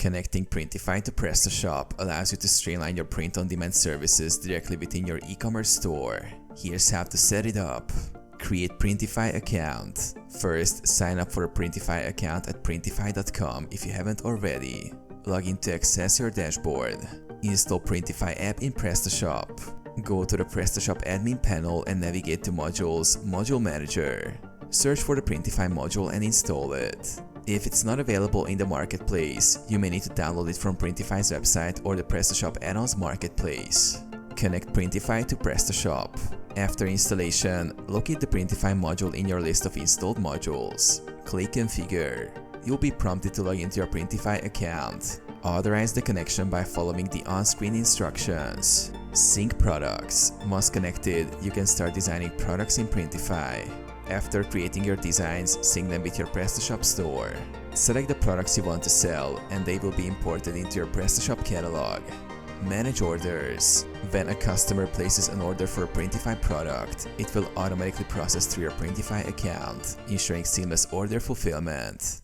Connecting Printify to PrestaShop allows you to streamline your print-on-demand services directly within your e-commerce store. Here's how to set it up. Create Printify account. First, sign up for a Printify account at printify.com if you haven't already. Log in to access your dashboard. Install Printify app in PrestaShop. Go to the PrestaShop admin panel and navigate to Modules, Module Manager. Search for the Printify module and install it. If it's not available in the marketplace, you may need to download it from Printify's website or the PrestaShop add-ons marketplace. Connect Printify to PrestaShop. After installation, locate the Printify module in your list of installed modules. Click Configure. You'll be prompted to log into your Printify account. Authorize the connection by following the on-screen instructions. Sync products. Once connected, you can start designing products in Printify. After creating your designs, sync them with your PrestaShop store. Select the products you want to sell, and they will be imported into your PrestaShop catalog. Manage orders. When a customer places an order for a Printify product, it will automatically process through your Printify account, ensuring seamless order fulfillment.